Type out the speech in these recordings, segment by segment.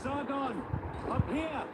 Sargon, up here!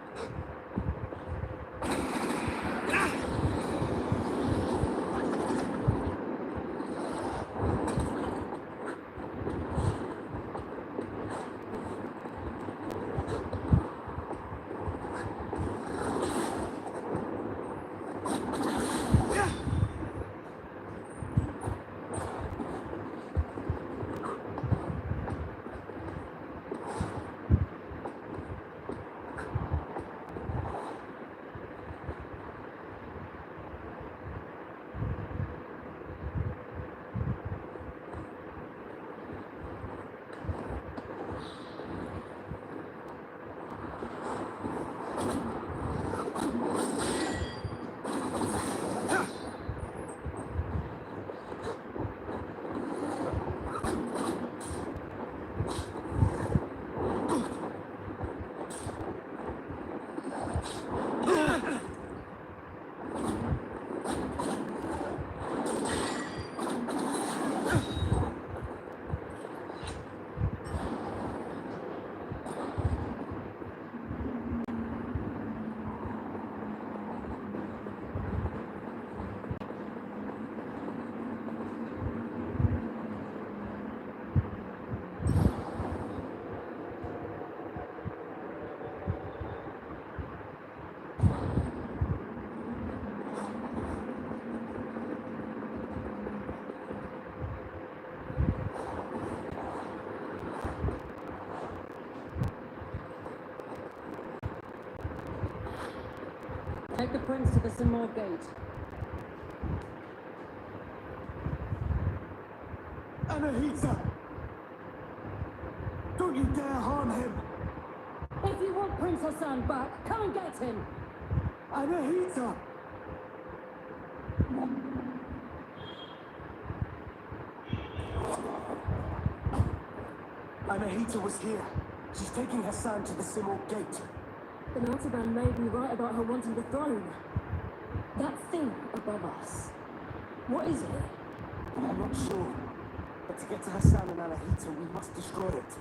Take the prince to the Simor gate. Anahita! Don't you dare harm him! If you want Prince Hassan back, come and get him! Anahita! Anahita was here. She's taking Hassan to the Simor gate. The Nataban may be right about her wanting the throne. That thing above us. What is it? I'm not sure. But to get to Hassan and Anahita, we must destroy it.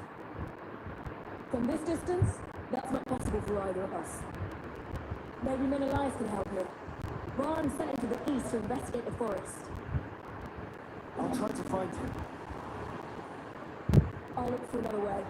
From this distance, that's not possible for either of us. Maybe men alive can help here. Ron sent him to the east to investigate the forest. I'll try to find him. I'll look for another way.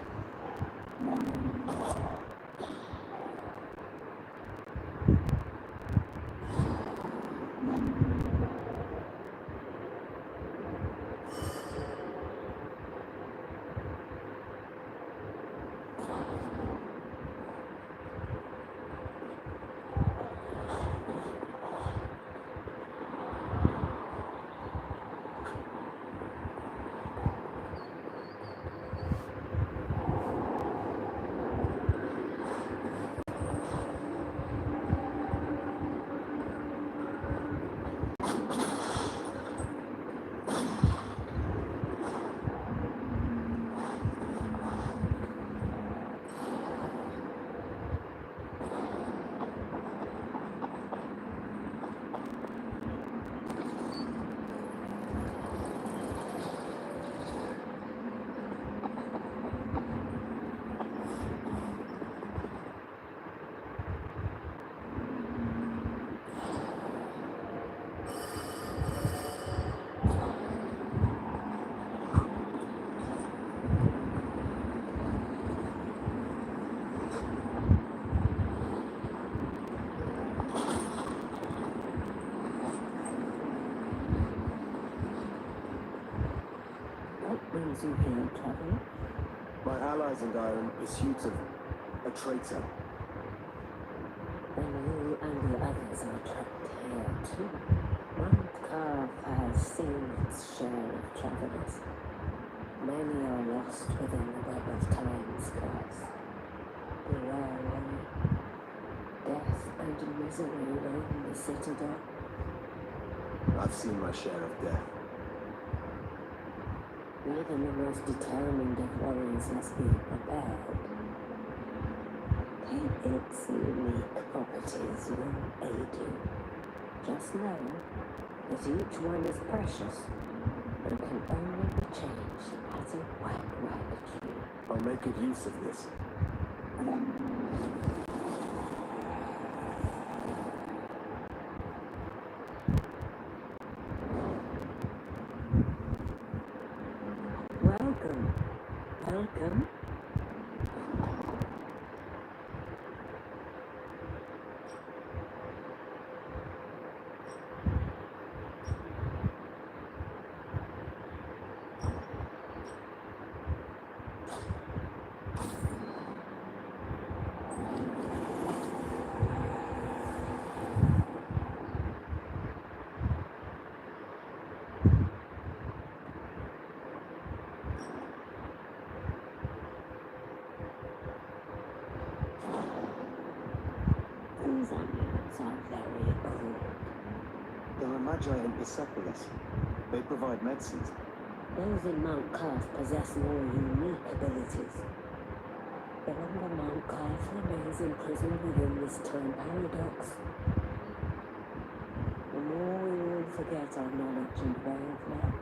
Brings you here, traveler? My allies and I are in pursuit of a traitor. Then you and the others are trapped here too. Mount Carve has seen its share of travelers. Many are lost within the web of time's curse. Beware, death and misery roam the citadel. I've seen my share of death. Even the most determined of warriors must be prepared. Its unique properties will aid you. Just know that each one is precious and can only be changed as a whack tree. I'll make good use of this. Welcome. Welcome. These amulets are very old. There are magi in Persepolis. They provide medicines. Those in Mount Carth possess more unique abilities. Remember Mount Carth remains imprisoned within this time paradox. The more we will forget our knowledge and way of life.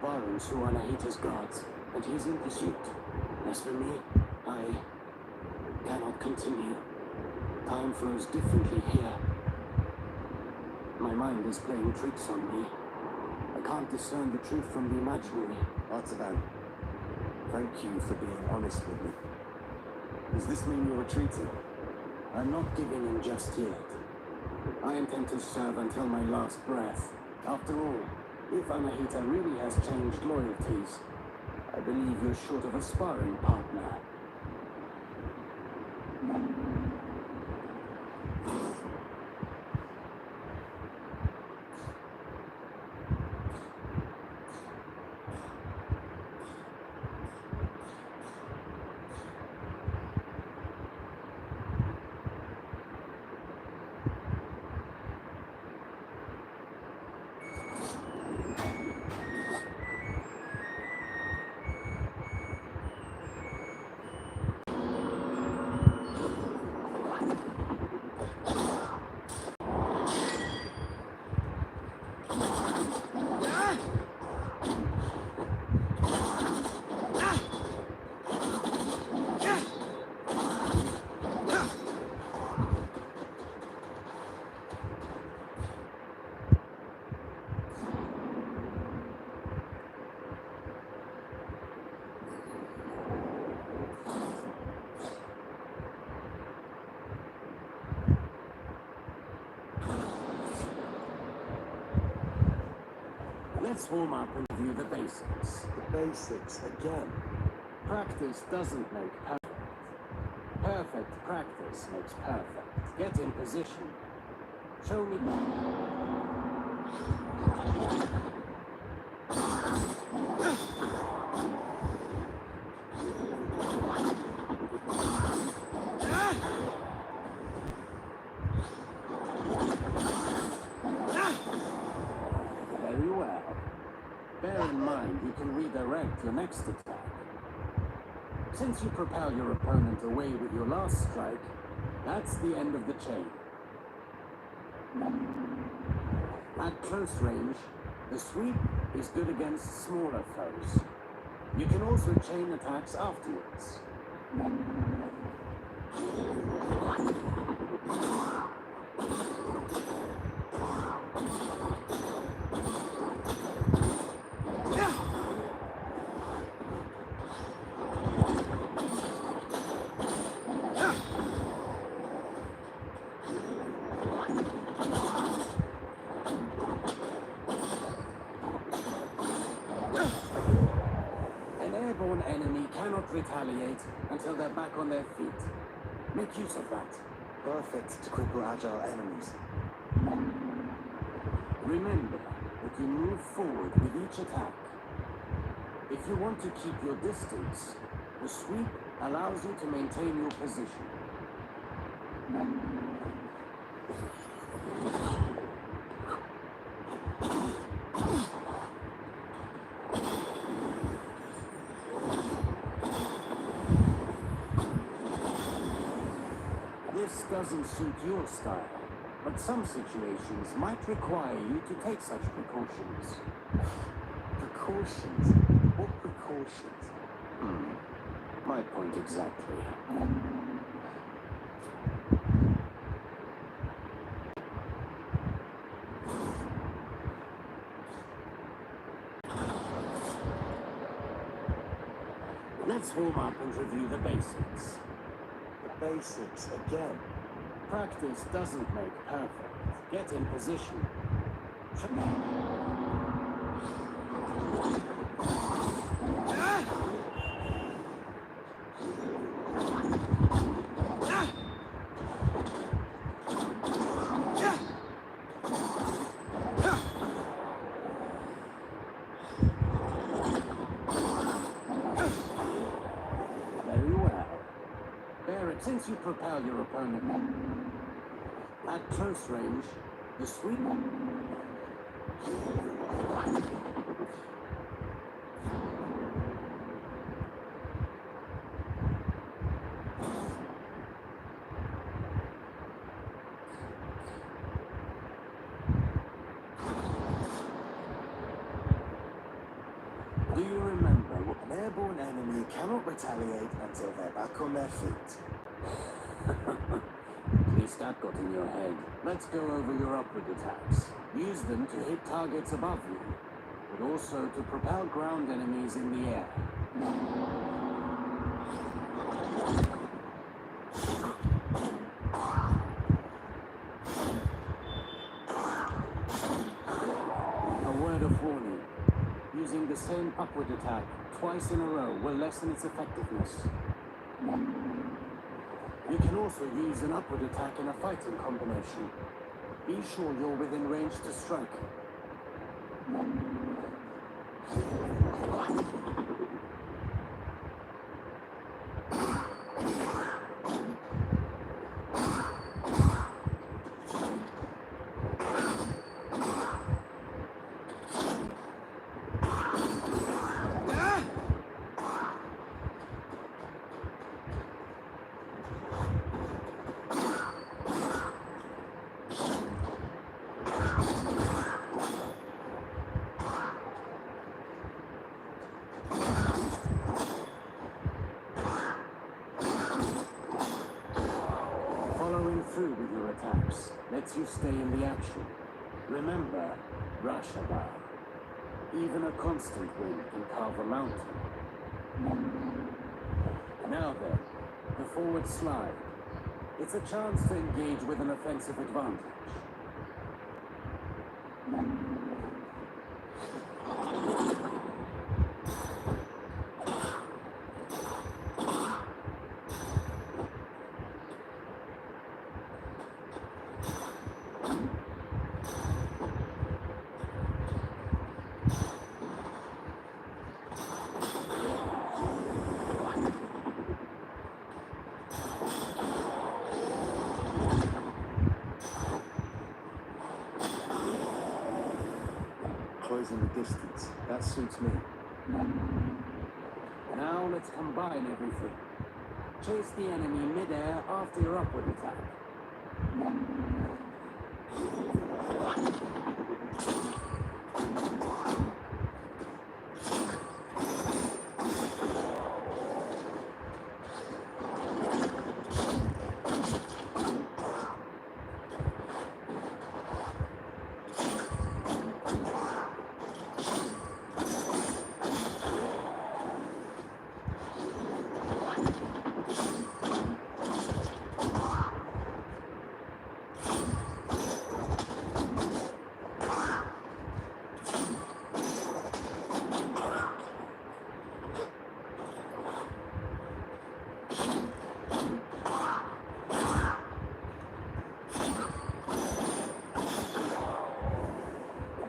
Varun's who are Nahita's guards, and he's in pursuit. As for me, I cannot continue. Time flows differently here. My mind is playing tricks on me. I can't discern the truth from the imaginary. Artaban, thank you for being honest with me. Does this mean you're retreating? I'm not giving in just yet. I intend to serve until my last breath. After all, if Anahita really has changed loyalties, I believe you're short of a sparring partner. Let's warm up and review the basics. The basics again. Practice doesn't make perfect. Perfect practice makes perfect. Get in position. Show me. Very well. Bear in mind you can redirect your next attack. Since you propel your opponent away with your last strike, that's the end of the chain. At close range, the sweep is good against smaller foes. You can also chain attacks afterwards. An airborne enemy cannot retaliate until they're back on their feet. Make use of that. Perfect to cripple agile enemies. Remember that you move forward with each attack. If you want to keep your distance, the sweep allows you to maintain your position. This doesn't suit your style, but some situations might require you to take such precautions. Precautions? What precautions? My point exactly. Let's warm up and review the basics. The basics again. Practice doesn't make perfect. Get in position. Very well. Barrett, since you propel your opponent at close range, the sweep. you remember what... An airborne enemy cannot retaliate until they're back on their feet. At least that got in your head. Let's go over your upward attacks. Use them to hit targets above you, but also to propel ground enemies in the air. A word of warning. Using the same upward attack twice in a row will lessen its effectiveness. You can also use an upward attack in a fighting combination. Be sure you're within range to strike. Following through with your attacks lets you stay in the action. Remember, Rashabar. Even a constant wind can carve a mountain. Now then, the forward slide. It's a chance to engage with an offensive advantage. Closing the distance. That suits me. Now let's combine everything. Chase the enemy mid-air after your upward attack.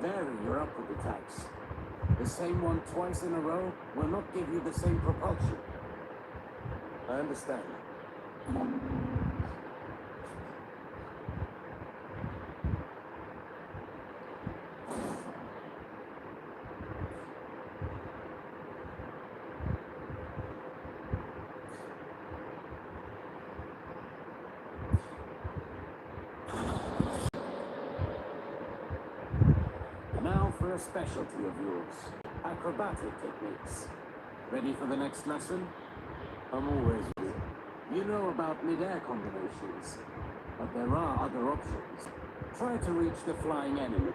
Vary your upward attacks. The same one twice in a row will not give you the same propulsion. I understand. Now for a specialty of yours, acrobatic techniques. Ready for the next lesson? I'm always ready. You know about mid-air combinations, but there are other options. Try to reach the flying enemy.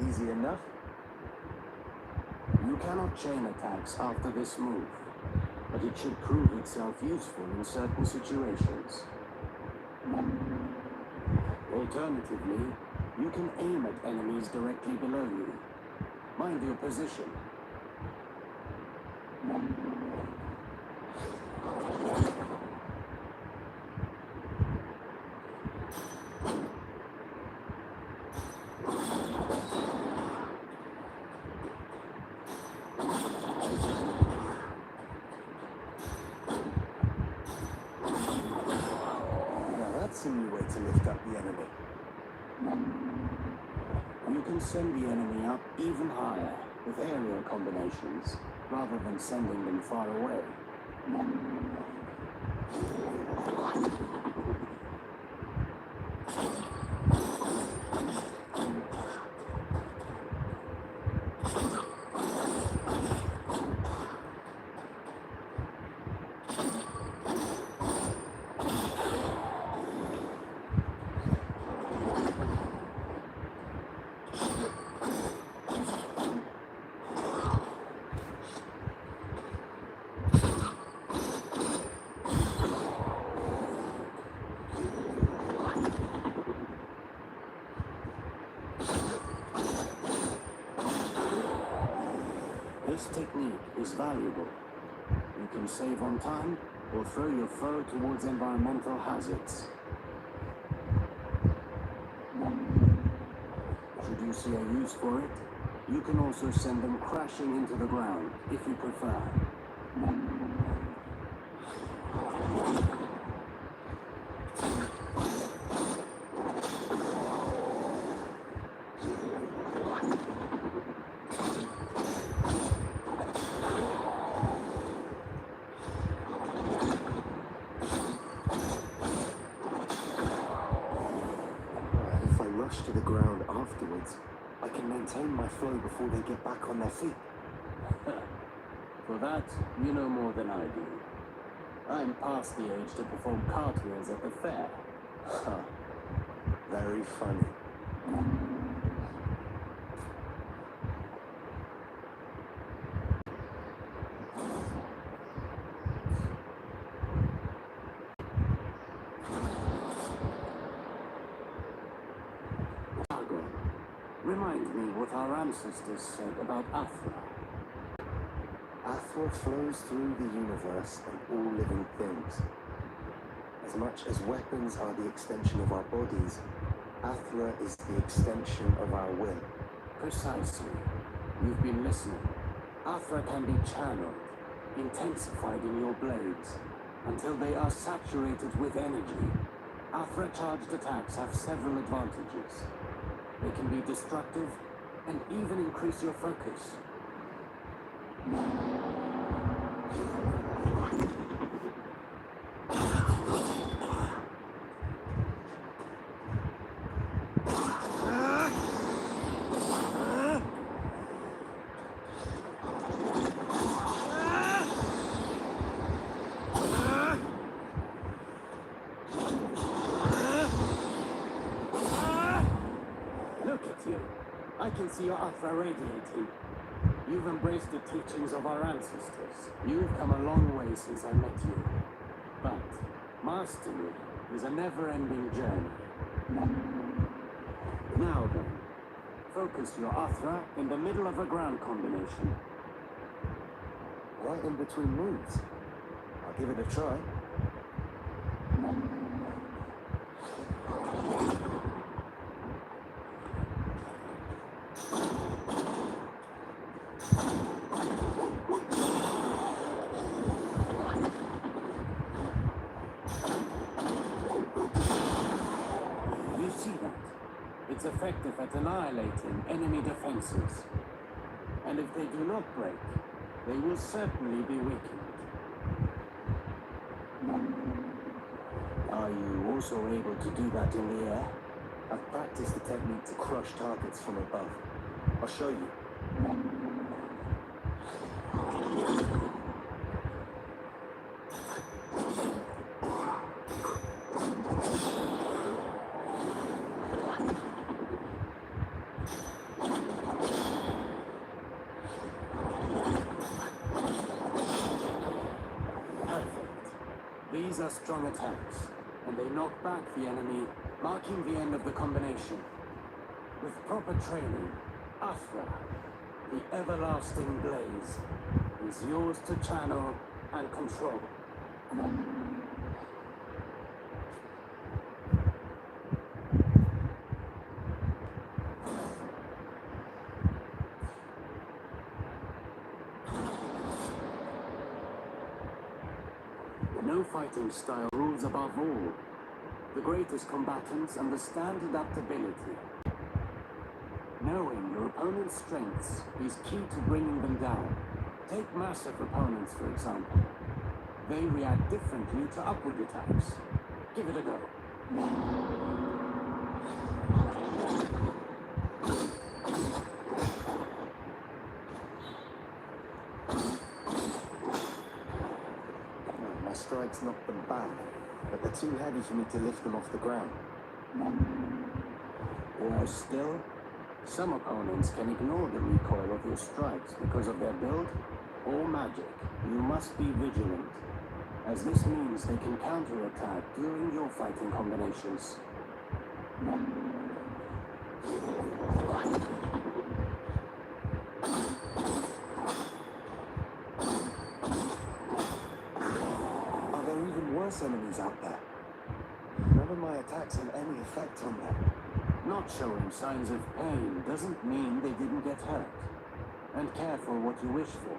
Easy enough? You cannot chain attacks after this move, but it should prove itself useful in certain situations. Alternatively, you can aim at enemies directly below you. Mind your position. insinuate to lift up the enemy. You can send the enemy up even higher with aerial combinations, rather than sending them far away. This technique is valuable. You can save on time or throw your foe towards environmental hazards. Should you see a use for it, you can also send them crashing into the ground if you prefer. If I rush to the ground afterwards, I can maintain my flow before they get back on their feet. For that, you know more than I do. I'm past the age to perform cartwheels at the fair. Very funny. Remind me what our ancestors said about Athra. Athra flows through the universe and all living things. As much as weapons are the extension of our bodies, Athra is the extension of our will. Precisely. You've been listening. Athra can be channeled, intensified in your blades, until they are saturated with energy. Athra-charged attacks have several advantages. They can be destructive and even increase your focus. I can see your Athra radiating. You've embraced the teachings of our ancestors. You've come a long way since I met you. But mastery is a never-ending journey. Now then, focus your Athra in the middle of a ground combination. Right in between moves. I'll give it a try. You see that? It's effective at annihilating enemy defenses. And if they do not break, they will certainly be weakened. Are you also able to do that in the air? I've practiced the technique to crush targets from above. I'll show you. These are strong attacks, and they knock back the enemy, marking the end of the combination. With proper training, Athra, the everlasting blaze, is yours to channel and control. No fighting style rules above all. The greatest combatants understand adaptability. Knowing your opponent's strengths is key to bringing them down. Take massive opponents, for example. They react differently to upward attacks. Give it a go. My strikes knock them back, but they're too heavy for me to lift them off the ground. Worse still, some opponents can ignore the recoil of your strikes because of their build or magic. You must be vigilant, as this means they can counterattack during your fighting combinations. Are there even worse enemies out there? None of my attacks have any effect on them. Not showing signs of pain doesn't mean they didn't get hurt. And careful what you wish for.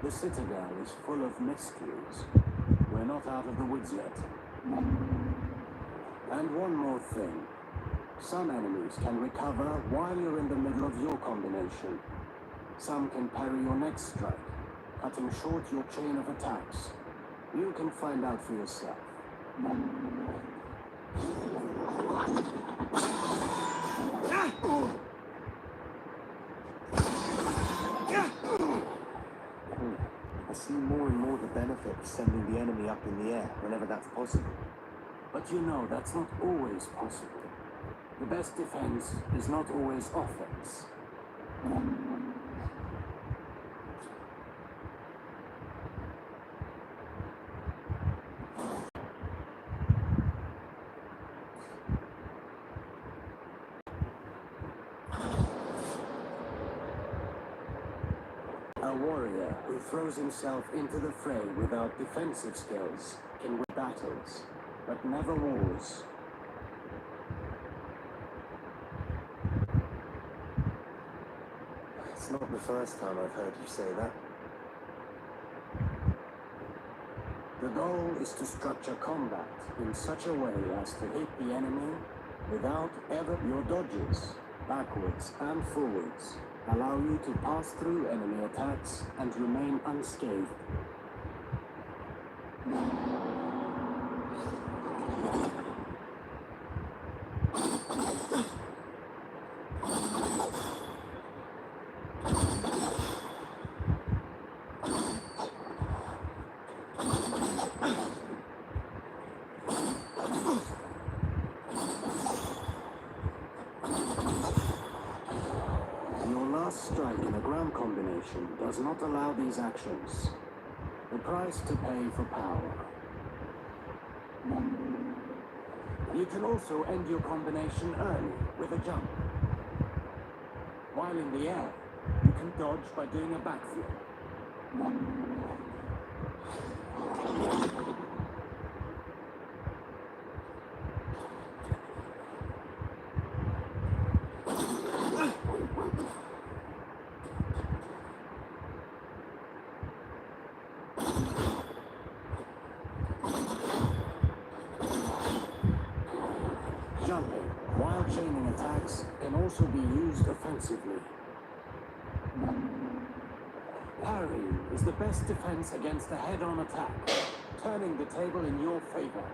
The Citadel is full of mysteries. We're not out of the woods yet. And one more thing. Some enemies can recover while you're in the middle of your combination. Some can parry your next strike, cutting short your chain of attacks. You can find out for yourself. I see more and more the benefit of sending the enemy up in the air whenever that's possible. But you know that's not always possible. The best defense is not always offense. A warrior who throws himself into the fray without defensive skills can win battles, but never wars. It's not the first time I've heard you say that. The goal is to structure combat in such a way as to hit the enemy without ever your dodges, backwards and forwards, allow you to pass through enemy attacks and remain unscathed. Strike in a ground combination does not allow these actions. The price to pay for power. You can also end your combination early with a jump. While in the air, you can dodge by doing a backflip. Jumping, while chaining attacks, can also be used offensively. Parrying is the best defense against a head-on attack, turning the table in your favor.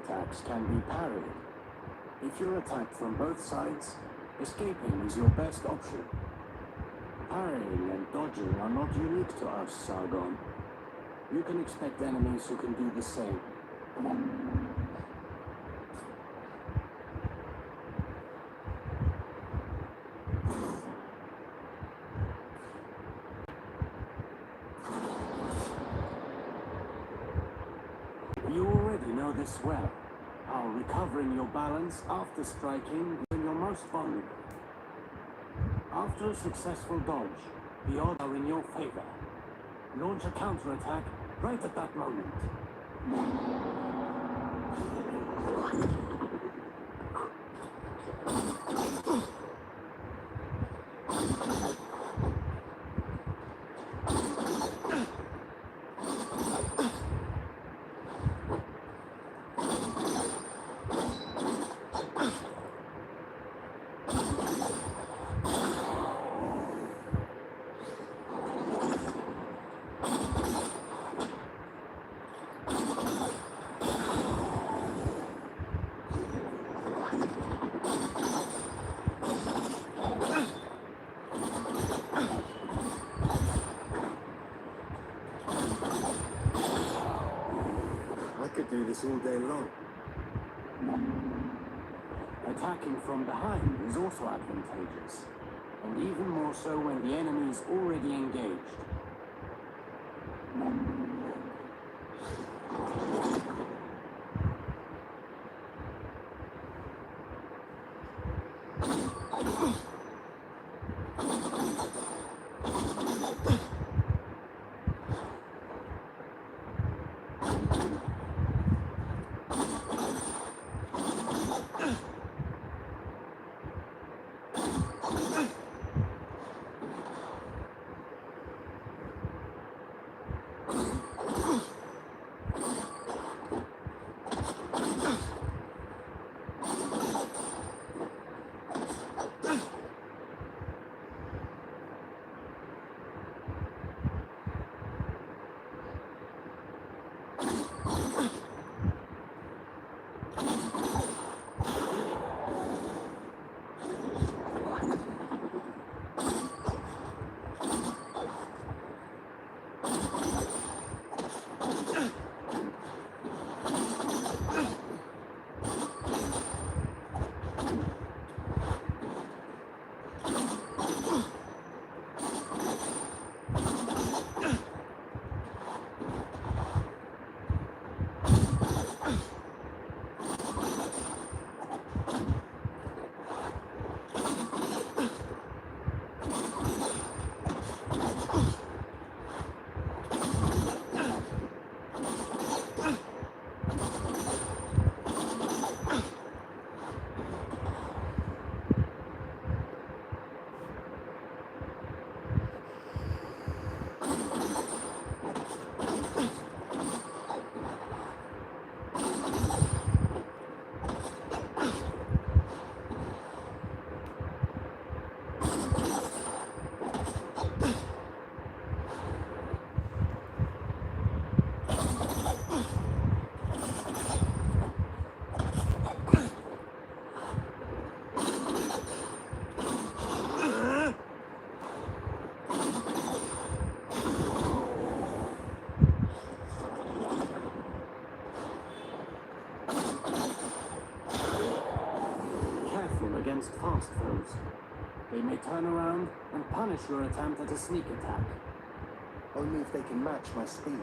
Attacks can be parried. If you're attacked from both sides, escaping is your best option. Parrying and dodging are not unique to us, Sargon. You can expect enemies who can do the same. You already know this well, how recovering your balance after striking when you're most vulnerable. After a successful dodge, the odds are in your favor. launch a counterattack right at that moment. I could do this all day long. Attacking from behind is also advantageous, and even more so when the enemy is already engaged. Against fast foes. They may turn around and punish your attempt at a sneak attack. Only if they can match my speed.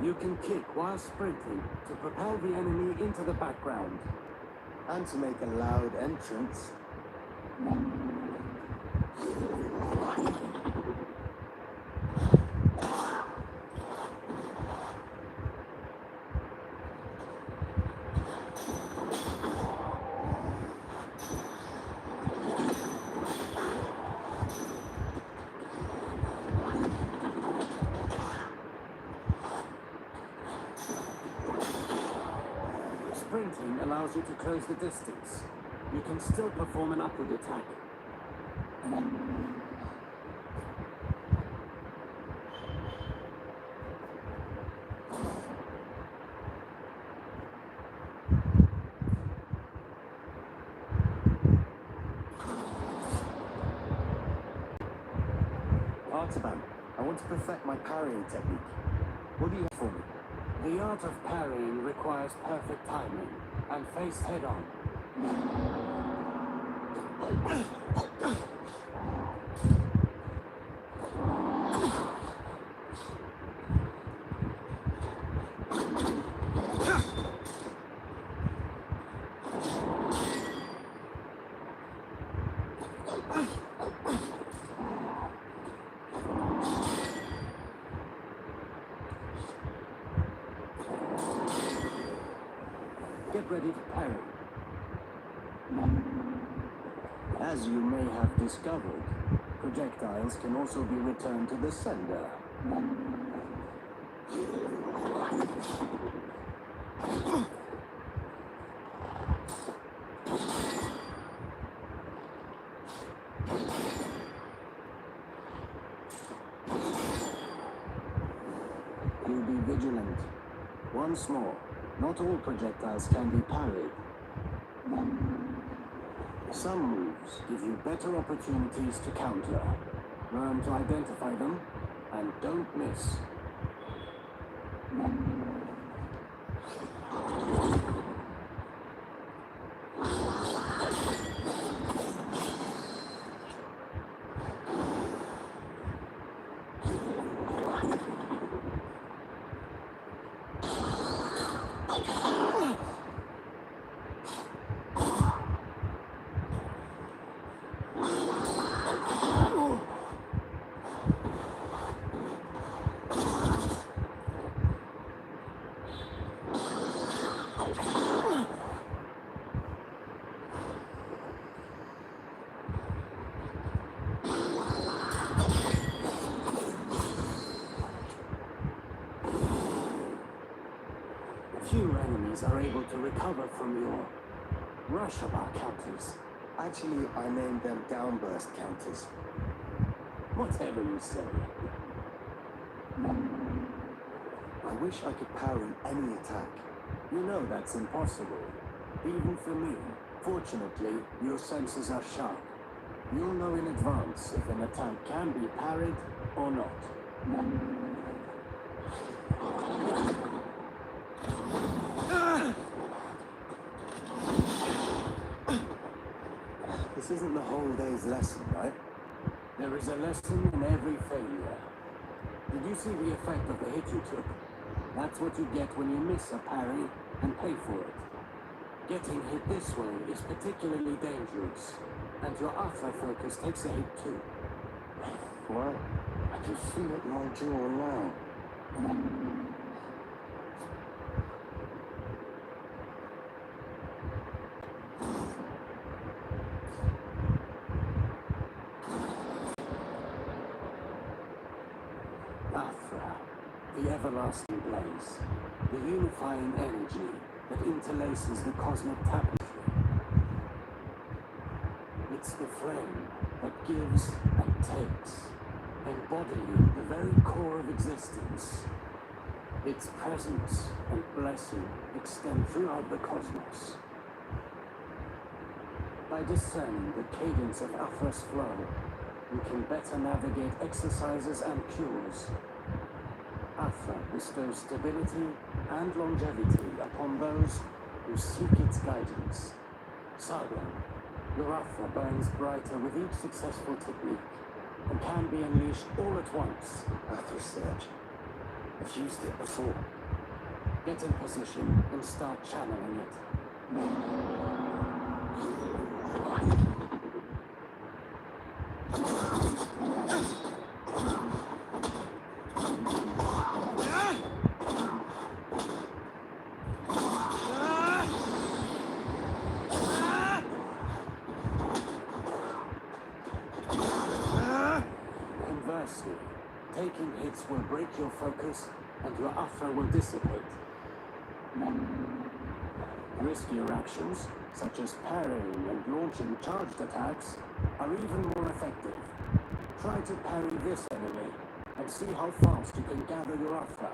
You can kick while sprinting to propel the enemy into the background. And to make a loud entrance. Sprinting allows you to close the distance. You can still perform an upward attack. Artaban, I want to perfect my parrying technique. What do you have for me? The art of parrying requires perfect timing and face head on. ready to parry. As you may have discovered, projectiles can also be returned to the sender. You be vigilant. Once more, not all projectiles can be parried. Some moves give you better opportunities to counter. Learn to identify them, and don't miss. Few enemies are able to recover from your rush of our counters. Actually, I named them downburst counters. Whatever you say. I wish I could parry any attack. You know that's impossible. Even for me. Fortunately, your senses are sharp. You'll know in advance if an attack can be parried or not. This isn't the whole day's lesson, right? There is a lesson in every failure. Did you see the effect of the hit you took? That's what you get when you miss a parry and pay for it. Getting hit this way is particularly dangerous, and your Athra focus takes a hit too. What? I can feel it in my jaw now. Athra, the everlasting blaze, the unifying energy that interlaces the cosmic tapestry. It's the flame that gives and takes, embodying the very core of existence. Its presence and blessing extend throughout the cosmos. By discerning the cadence of Athra's flow, we can better navigate exercises and cures. Athra bestows stability and longevity upon those who seek its guidance. Saga, your Athra burns brighter with each successful technique and can be unleashed all at once. Athra Surge. I've used it before. Get in position and start channeling it. Conversely, taking hits will break your focus and your Athra will dissipate. Riskier actions, such as parrying and launching charged attacks, are even more effective. Try to parry this enemy and see how fast you can gather your Athra.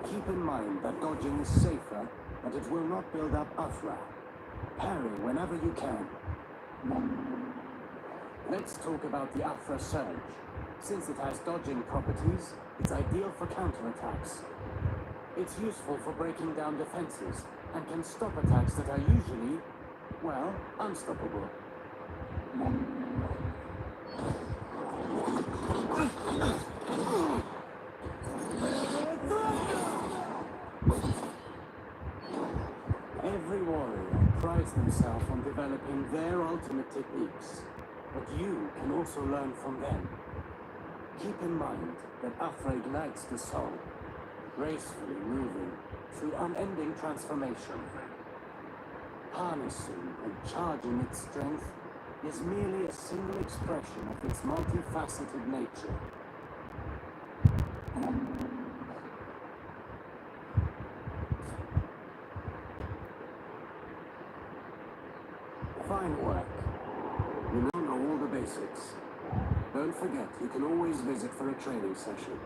Keep in mind that dodging is safer, but it will not build up Athra. Parry whenever you can. Let's talk about the Athra Surge. Since it has dodging properties, it's ideal for counterattacks. It's useful for breaking down defenses, and can stop attacks that are usually, well, unstoppable. developing their ultimate techniques, but you can also learn from them. Keep in mind that Athra ignites the soul, gracefully moving through unending transformation. Harnessing and charging its strength is merely a single expression of its multifaceted nature. Fine work. You now know all the basics. Don't forget, you can always visit for a training session.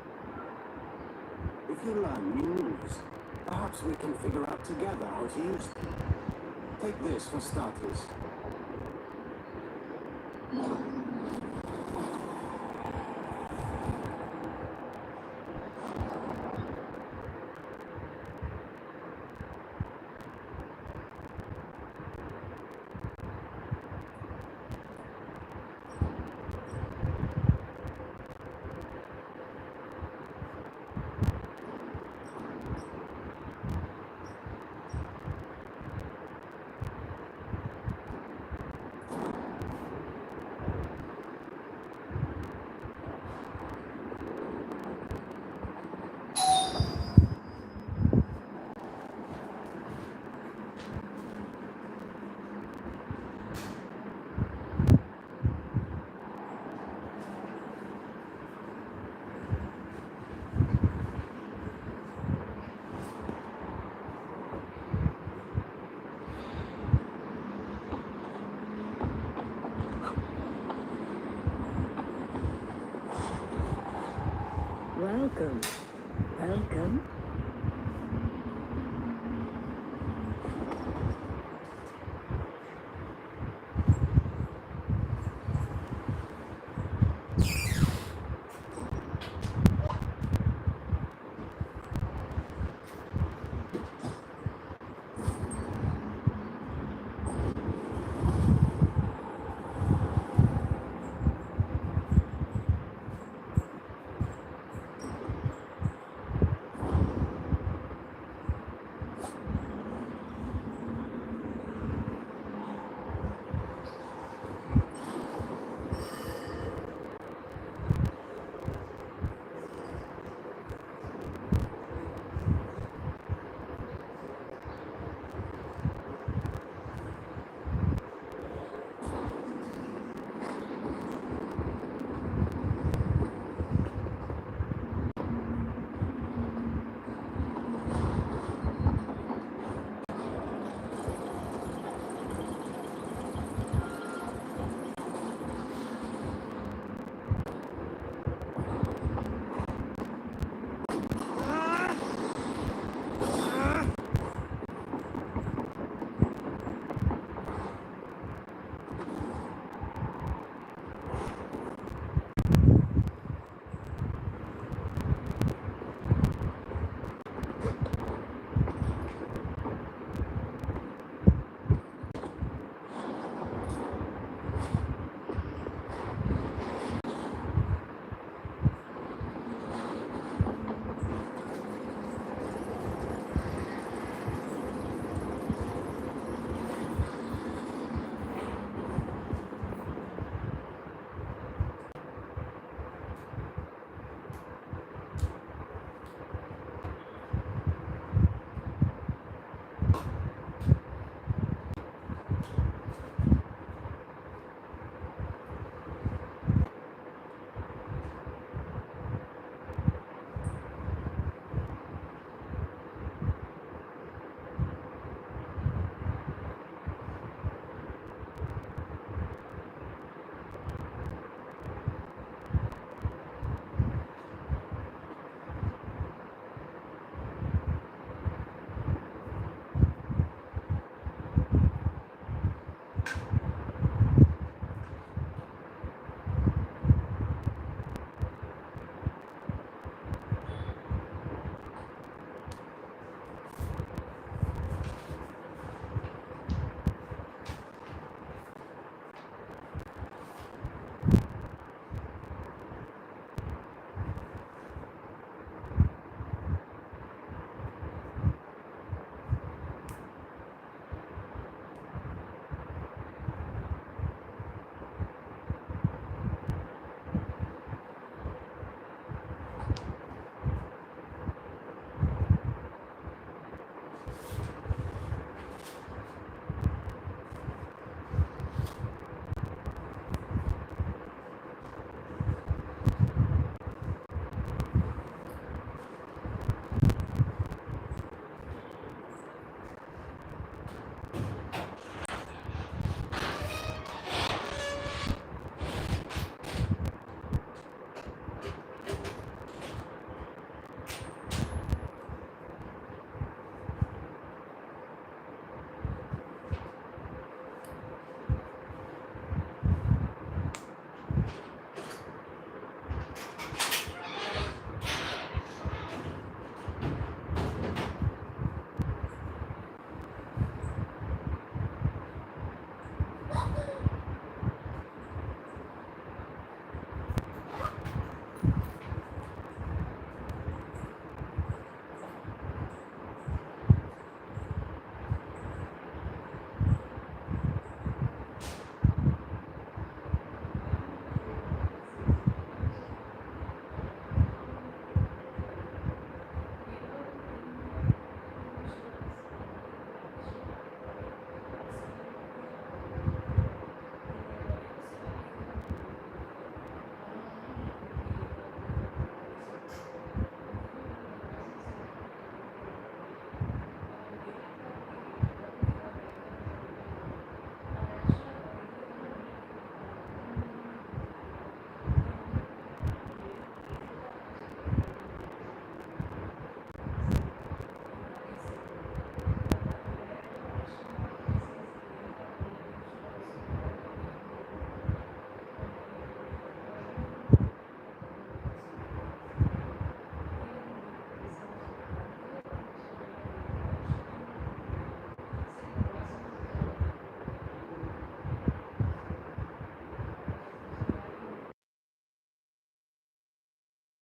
If you learn new moves, perhaps we can figure out together how to use them. Take this for starters. Welcome. Welcome.